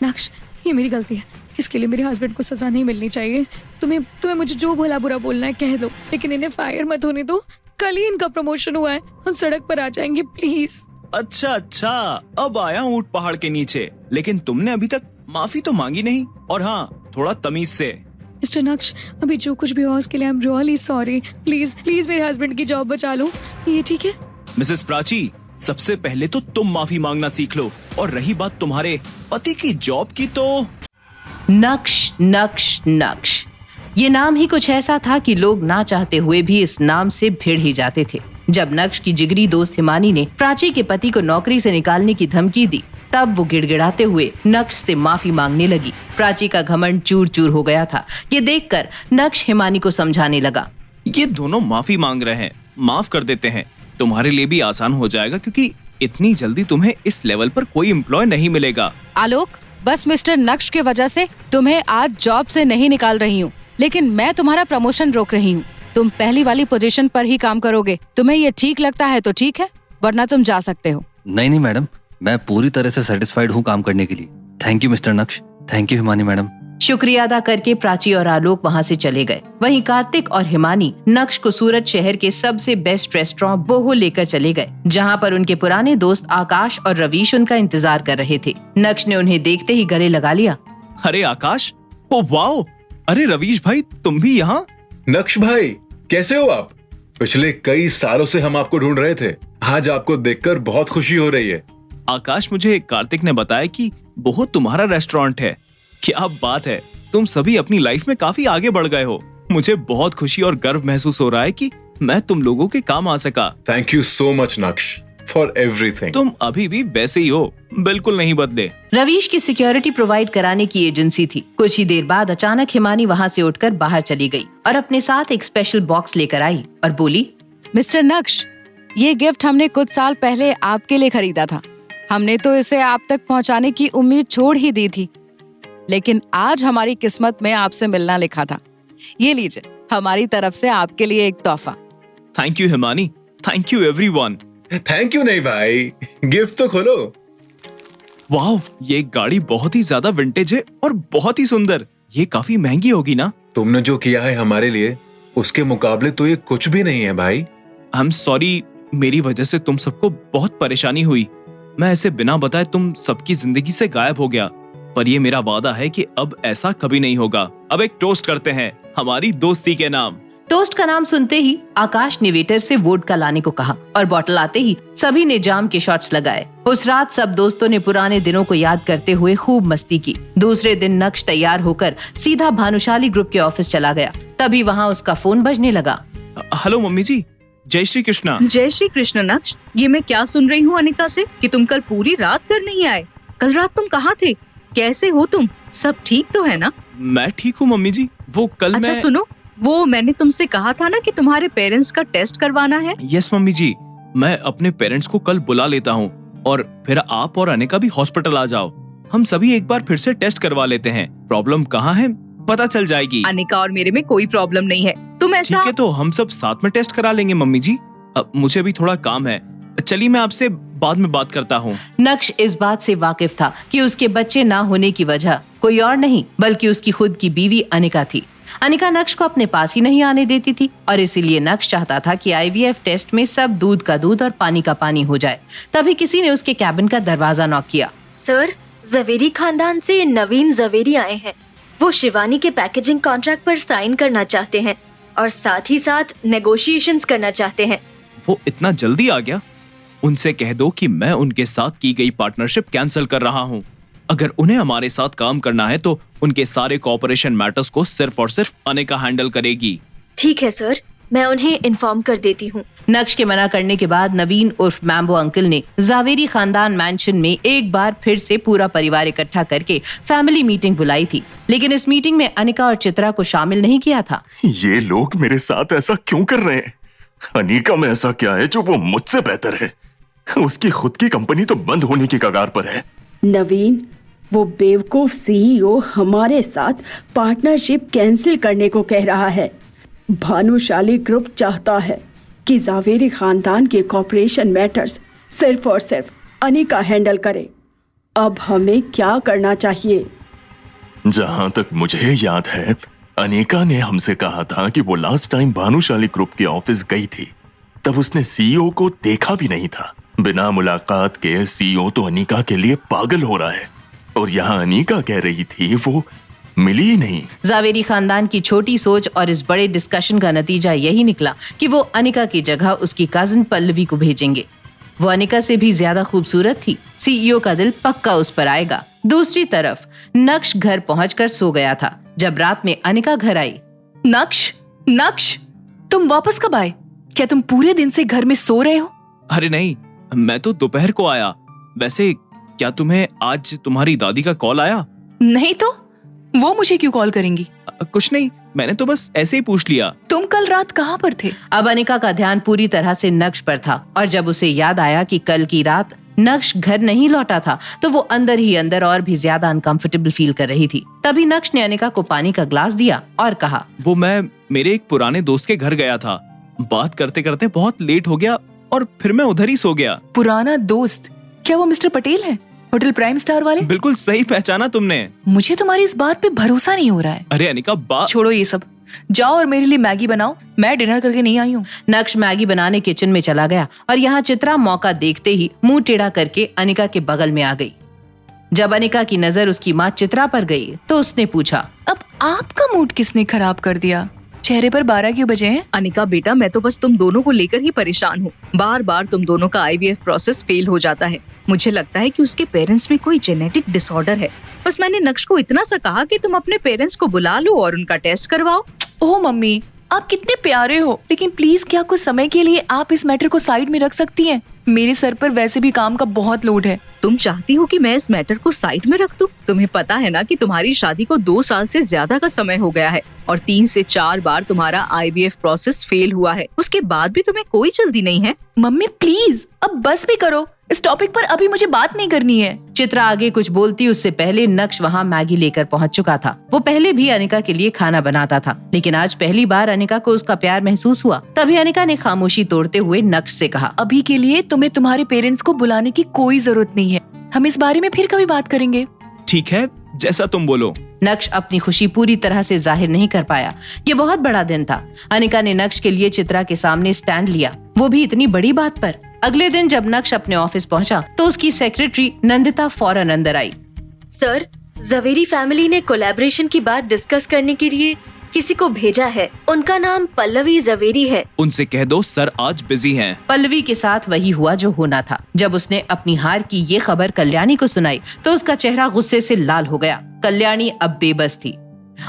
नक्श, ये मेरी गलती है, इसके लिए मेरे हस्बैंड को सजा नहीं मिलनी चाहिए। तुम्हें मुझे जो भला बुरा बोलना है कह दो, लेकिन इन्हें फायर मत होने दो। कल ही इनका प्रमोशन हुआ है, हम सड़क पर आ जाएंगे प्लीज। अच्छा, अब आया ऊंट पहाड़ के नीचे, लेकिन तुमने अभी तक माफी तो मांगी नहीं। और हाँ, थोड़ा तमीज से। मिस्टर नक्श, अभी जो कुछ भी हुआ उसके लिए I am really sorry. Please मेरे हस्बैंड की जॉब बचा लो, ये ठीक है? मिसेस प्राची, सबसे पहले तो तुम माफी मांगना सीख लो, और रही बात तुम्हारे पति की जॉब की तो नक्श नक्श नक्श, ये नाम ही कुछ ऐसा था कि लोग ना चाहते हुए भी इस नाम से भिड़ ही जाते थे। जब नक्श की जिगरी दोस्त हिमानी ने प्राची के पति को नौकरी से निकालने की धमकी दी, तब वो गिड़गिड़ाते हुए नक्श से माफी मांगने लगी। प्राची का घमंड चूर चूर हो गया था। ये देखकर नक्श हिमानी को समझाने लगा, ये दोनों माफी मांग रहे हैं, माफ कर देते हैं, तुम्हारे लिए भी आसान हो जाएगा, क्योंकि इतनी जल्दी तुम्हें इस लेवल पर कोई एम्प्लॉय नहीं मिलेगा। आलोक, बस मिस्टर नक्श की वजह से तुम्हें आज जॉब से नहीं निकाल रही हूँ, लेकिन मैं तुम्हारा प्रमोशन रोक रही हूँ। तुम पहली वाली पोजीशन पर ही काम करोगे। तुम्हें ये ठीक लगता है तो ठीक है, वरना तुम जा सकते हो। नहीं मैडम, मैं पूरी तरह से सेटिस्फाइड हूँ काम करने के लिए। थैंक यू मिस्टर नक्श, थैंक यू हिमानी मैडम। शुक्रिया अदा करके प्राची और आलोक वहाँ से चले गए। वहीं कार्तिक और हिमानी नक्श को सूरत शहर के सबसे बेस्ट रेस्टोरेंट बोहो लेकर चले गए, जहाँ पर उनके पुराने दोस्त आकाश और रवीश उनका इंतजार कर रहे थे। नक्श ने उन्हें देखते ही गले लगा लिया। अरे आकाश, ओ वाओ, अरे रवीश भाई, तुम भी यहाँ? नक्श भाई, कैसे हो आप? पिछले कई सालों से हम आपको ढूंढ रहे थे, आज आपको देखकर बहुत खुशी हो रही है। आकाश, मुझे कार्तिक ने बताया कि बोहो तुम्हारा रेस्टोरेंट है। क्या बात है, तुम सभी अपनी लाइफ में काफी आगे बढ़ गए हो। मुझे बहुत खुशी और गर्व महसूस हो रहा है कि मैं तुम लोगों के काम आ सका। थैंक यू सो मच नक्श फॉर एवरीथिंग। तुम अभी भी वैसे ही हो, बिल्कुल नहीं बदले। रवीश की सिक्योरिटी प्रोवाइड कराने की एजेंसी थी। कुछ ही देर बाद अचानक हिमानी वहाँ से उठकर बाहर चली गई और अपने साथ एक स्पेशल बॉक्स लेकर आई और बोली, मिस्टर नक्श, ये गिफ्ट हमने कुछ साल पहले आपके लिए खरीदा था। हमने तो इसे आप तक पहुँचाने की उम्मीद छोड़ ही दी थी, लेकिन आज हमारी किस्मत में आपसे मिलना लिखा था। ये लीजिए, हमारी तरफ से आपके लिए एक तोहफा। Thank you Himani, thank you everyone. Thank you नहीं भाई, गिफ्ट तो खोलो। वाह, ये गाड़ी बहुत ही ज्यादा विंटेज है और बहुत ही सुंदर। ये काफी महंगी होगी ना? तुमने जो किया है हमारे लिए, उसके मुकाबले तो ये कुछ भी नहीं है भाई। आई एम सॉरी, मेरी वजह से तुम सबको बहुत परेशानी हुई। मैं ऐसे बिना बताए तुम सबकी जिंदगी से गायब हो गया, पर ये मेरा वादा है कि अब ऐसा कभी नहीं होगा। अब एक टोस्ट करते हैं हमारी दोस्ती के नाम। टोस्ट का नाम सुनते ही आकाश ने वेटर से वोडका लाने को कहा और बोतल आते ही सभी ने जाम के शॉट्स लगाए। उस रात सब दोस्तों ने पुराने दिनों को याद करते हुए खूब मस्ती की। दूसरे दिन नक्श तैयार होकर सीधा भानुशाली ग्रुप के ऑफिस चला गया। तभी वहाँ उसका फोन बजने लगा। हेलो मम्मी जी, जय श्री कृष्णा। जय श्री कृष्ण नक्श, ये मैं क्या सुन रही हूँ अनिका से कि तुम कल पूरी रात घर नहीं आए। कल रात तुम कहाँ थे? कैसे हो तुम? सब ठीक तो है ना? मैं ठीक हूँ मम्मी जी। वो कल अच्छा सुनो, वो मैंने तुमसे कहा था ना कि तुम्हारे पेरेंट्स का टेस्ट करवाना है। यस मम्मी जी, मैं अपने पेरेंट्स को कल बुला लेता हूँ और फिर आप और अनिका भी हॉस्पिटल आ जाओ। हम सभी एक बार फिर से टेस्ट करवा लेते हैं। प्रॉब्लम कहाँ है पता चल जाएगी। अनिका और मेरे में कोई प्रॉब्लम नहीं है, तुम ऐसा। ठीक है, तो हम सब साथ में टेस्ट करा लेंगे मम्मी जी। अब मुझे भी थोड़ा काम है, चलिए मैं आपसे बाद में बात करता हूँ। नक्श इस बात से वाकिफ था कि उसके बच्चे ना होने की वजह कोई और नहीं बल्कि उसकी खुद की बीवी अनिका थी। अनिका नक्श को अपने पास ही नहीं आने देती थी और इसीलिए नक्श चाहता था कि आईवीएफ टेस्ट में सब दूध का दूध और पानी का पानी हो जाए। तभी किसी ने उसके कैबिन का दरवाजा नॉक किया। सर, जवेरी खानदान से नवीन जवेरी आए हैं। वो शिवानी के पैकेजिंग कॉन्ट्रैक्ट पर साइन करना चाहते हैं और साथ ही साथ नेगोशिएशंस करना चाहते हैं। वो इतना जल्दी आ गया? उनसे कह दो कि मैं उनके साथ की गई पार्टनरशिप कैंसिल कर रहा हूँ। अगर उन्हें हमारे साथ काम करना है तो उनके सारे कोऑपरेशन मैटर्स को सिर्फ और सिर्फ अनिका हैंडल करेगी। ठीक है सर, मैं उन्हें इन्फॉर्म कर देती हूँ। नक्श के मना करने के बाद नवीन उर्फ मैम्बो अंकल ने जावेरी खानदान मैंशन में एक बार फिर से पूरा परिवार इकट्ठा करके फैमिली मीटिंग बुलाई थी, लेकिन इस मीटिंग में अनिका और चित्रा को शामिल नहीं किया था। ये लोग मेरे साथ ऐसा क्यों कर रहे हैं? अनिका में ऐसा क्या है जो वो मुझसे बेहतर है? उसकी खुद की कंपनी तो बंद होने की कगार पर है। नवीन, वो बेवकूफ सीईओ हमारे साथ पार्टनरशिप कैंसिल करने को कह रहा है। भानुशाली ग्रुप चाहता है कि जावेरी खानदान के कॉर्पोरेशन मैटर्स सिर्फ और सिर्फ अनिका हैंडल करे अब हमें क्या करना चाहिए? जहां तक मुझे याद है, अनिका ने हमसे कहा था कि वो लास्ट टाइम भानुशाली ग्रुप के ऑफिस गई थी, तब उसने सीईओ को देखा भी नहीं था। बिना मुलाकात के सीईओ तो अनिका के लिए पागल हो रहा है, और यहाँ अनिका कह रही थी वो मिली ही नहीं। जावेरी खानदान की छोटी सोच और इस बड़े डिस्कशन का नतीजा यही निकला कि वो अनिका की जगह उसकी कजिन पल्लवी को भेजेंगे। वो अनिका से भी ज्यादा खूबसूरत थी। सीईओ का दिल पक्का उस पर आएगा। दूसरी तरफ नक्श घर पहुंचकर सो गया था। जब रात में अनिका घर आई, नक्श, नक्श, तुम वापस कब आए? क्या तुम पूरे दिन से घर में सो रहे हो? अरे नहीं, मैं तो दोपहर को आया। वैसे क्या तुम्हें आज तुम्हारी दादी का कॉल आया? नहीं तो वो मुझे क्यों कॉल करेंगी? कुछ नहीं, मैंने तो बस ऐसे ही पूछ लिया। तुम कल रात कहाँ पर थे? अब अनिका का ध्यान पूरी तरह से नक्श पर था, और जब उसे याद आया कि कल की रात नक्श घर नहीं लौटा था, तो वो अंदर ही अंदर और भी ज्यादा अनकंफर्टेबल फील कर रही थी। तभी नक्श ने अनिका को पानी का ग्लास दिया और कहा, वो मैं मेरे एक पुराने दोस्त के घर गया था। बात करते करते बहुत लेट हो गया और फिर मैं उधर ही सो गया। पुराना दोस्त? क्या वो मिस्टर पटेल है, होटल प्राइम स्टार वाले? बिल्कुल सही पहचाना तुमने। मुझे तुम्हारी इस बात पे भरोसा नहीं हो रहा है। अरे अनिका, बात छोड़ो ये सब, जाओ और मेरे लिए मैगी बनाओ। मैं डिनर करके नहीं आई हूँ। नक्श मैगी बनाने किचन में चला गया और यहाँ चित्रा मौका देखते ही मुंह टेढ़ा करके अनिका के बगल में आ गई। जब अनिका की नजर उसकी माँ चित्रा पर गई तो उसने पूछा, अब आपका मूड किसने खराब कर दिया? चेहरे पर 12 क्यों बजे हैं? अनिका बेटा, मैं तो बस तुम दोनों को लेकर ही परेशान हूँ। बार बार तुम दोनों का IVF प्रोसेस फेल हो जाता है। मुझे लगता है कि उसके पेरेंट्स में कोई जेनेटिक डिसऑर्डर है। बस मैंने नक्श को इतना सा कहा कि तुम अपने पेरेंट्स को बुला लो और उनका टेस्ट करवाओ। ओह मम्मी, आप कितने प्यारे हो, लेकिन प्लीज क्या कुछ समय के लिए आप इस मैटर को साइड में रख सकती हैं? मेरे सर पर वैसे भी काम का बहुत लोड है। तुम चाहती हो कि मैं इस मैटर को साइड में रख दूं? तुम्हें पता है ना कि तुम्हारी शादी को 2 साल से ज्यादा का समय हो गया है और 3 से 4 बार तुम्हारा IVF प्रोसेस फेल हुआ है। उसके बाद भी तुम्हें कोई जल्दी नहीं है। मम्मी प्लीज अब बस भी करो, इस टॉपिक पर अभी मुझे बात नहीं करनी है। चित्रा आगे कुछ बोलती उससे पहले नक्श वहाँ मैगी लेकर पहुँच चुका था। वो पहले भी अनिका के लिए खाना बनाता था, लेकिन आज पहली बार अनिका को उसका प्यार महसूस हुआ। तभी अनिका ने खामोशी तोड़ते हुए नक्श से कहा, अभी के लिए तुम्हें तुम्हारे पेरेंट्स को बुलाने की कोई जरूरत नहीं है। हम इस बारे में फिर कभी बात करेंगे। ठीक है, जैसा तुम बोलो। नक्श अपनी खुशी पूरी तरह से जाहिर नहीं कर पाया। ये बहुत बड़ा दिन था। अनिका ने नक्श के लिए चित्रा के सामने स्टैंड लिया, वो भी इतनी बड़ी बात पर। अगले दिन जब नक्श अपने ऑफिस पहुंचा तो उसकी सेक्रेटरी नंदिता फौरन अंदर आई। सर, जवेरी फैमिली ने कोलैबोरेशन की बात डिस्कस करने के लिए किसी को भेजा है। उनका नाम पल्लवी जवेरी है। उनसे कह दो सर आज बिजी हैं। पल्लवी के साथ वही हुआ जो होना था। जब उसने अपनी हार की ये खबर कल्याणी को सुनाई तो उसका चेहरा गुस्से से लाल हो गया। कल्याणी अब बेबस थी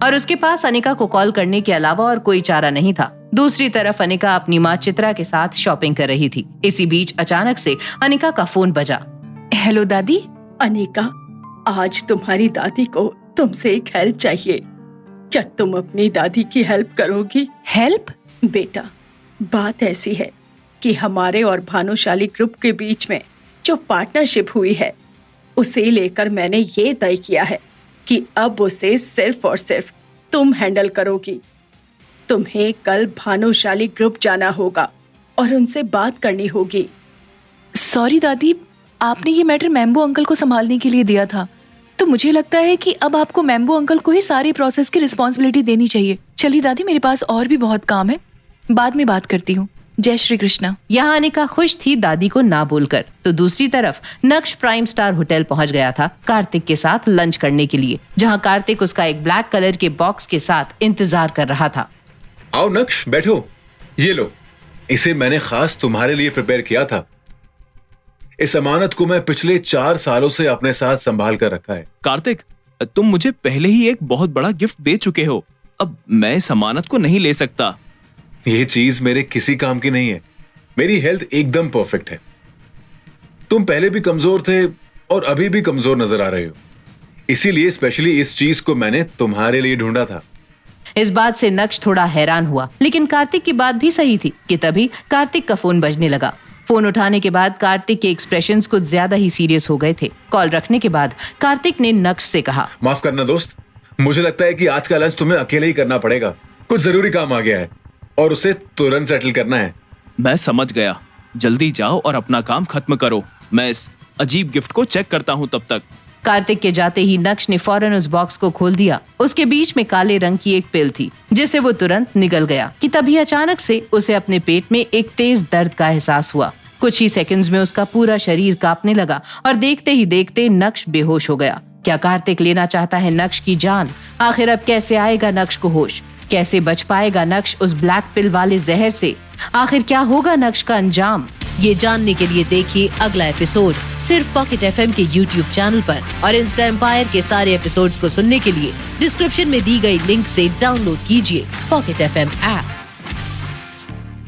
और उसके पास अनिका को कॉल करने के अलावा और कोई चारा नहीं था। दूसरी तरफ अनिका अपनी माँ चित्रा के साथ शॉपिंग कर रही थी। इसी बीच अचानक से अनिका का फोन बजा। हेलो दादी। अनिका, आज तुम्हारी दादी को तुमसे एक हेल्प चाहिए। क्या तुम अपनी दादी की हेल्प करोगी? हेल्प? बेटा, बात ऐसी है कि हमारे और भानुशाली ग्रुप के बीच में जो पार्टनरशिप हुई है, उसे लेकर मैंने ये तय किया है कि अब उसे सिर्फ और सिर्फ तुम हैंडल करोगी। तुम्हें कल भानुशाली ग्रुप जाना होगा और उनसे बात करनी होगी। सॉरी दादी, आपने ये मैटर मैम्बो अंकल को संभालने के लिए दिया था, तो मुझे लगता है कि अब आपको मैम्बो अंकल को ही सारी प्रोसेस की रिस्पॉन्सिबिलिटी देनी चाहिए। चलिए दादी, मेरे पास और भी बहुत काम है, बाद में बात करती हूँ। जय श्री कृष्णा। यहाँ अनिका खुश थी दादी को ना बोलकर, तो दूसरी तरफ नक्श प्राइम स्टार होटल पहुंच गया था कार्तिक के साथ लंच करने के लिए, जहाँ कार्तिक उसका एक ब्लैक कलर के बॉक्स के साथ इंतजार कर रहा था। आओ नक्श, बैठो। ये लो, इसे मैंने खास तुम्हारे लिए प्रिपेयर किया था। इस अमानत को मैं पिछले 4 सालों से अपने साथ संभाल कर रखा है। कार्तिक, तुम मुझे पहले ही एक बहुत बड़ा गिफ्ट दे चुके हो, अब मैं इस अमानत को नहीं ले सकता। ये चीज मेरे किसी काम की नहीं है। मेरी हेल्थ एकदम परफेक्ट है। तुम पहले भी कमजोर थे और अभी भी कमजोर नजर आ रहे हो, इसीलिए स्पेशली इस चीज को मैंने तुम्हारे लिए ढूंढा था। इस बात से नक्श थोड़ा हैरान हुआ, लेकिन कार्तिक की बात भी सही थी कि तभी कार्तिक का फोन बजने लगा। फोन उठाने के बाद कार्तिक के एक्सप्रेशंस कुछ ज्यादा ही सीरियस हो गए थे। कॉल रखने के बाद कार्तिक ने नक्श से कहा, माफ करना दोस्त, मुझे लगता है कि आज का लंच तुम्हें अकेले ही करना पड़ेगा। कुछ जरूरी काम आ गया है और उसे तुरंत सेटल करना है। मैं समझ गया, जल्दी जाओ और अपना काम खत्म करो। मैं इस अजीब गिफ्ट को चेक करता हूँ तब तक। कार्तिक के जाते ही नक्श ने फौरन उस बॉक्स को खोल दिया। उसके बीच में काले रंग की एक पिल थी जिसे वो तुरंत निगल गया कि तभी अचानक से उसे अपने पेट में एक तेज दर्द का एहसास हुआ। कुछ ही सेकंड्स में उसका पूरा शरीर कांपने लगा और देखते ही देखते नक्श बेहोश हो गया। क्या कार्तिक लेना चाहता है नक्श की जान? आखिर अब कैसे आएगा नक्श को होश? कैसे बच पाएगा नक्श उस ब्लैक पिल वाले जहर से? आखिर क्या होगा नक्श का अंजाम? ये जानने के लिए देखिए अगला एपिसोड सिर्फ पॉकेट एफएम के YouTube चैनल पर और इंस्टा एम्पायर के सारे एपिसोड्स को सुनने के लिए डिस्क्रिप्शन में दी गई लिंक से डाउनलोड कीजिए पॉकेट एफएम ऐप।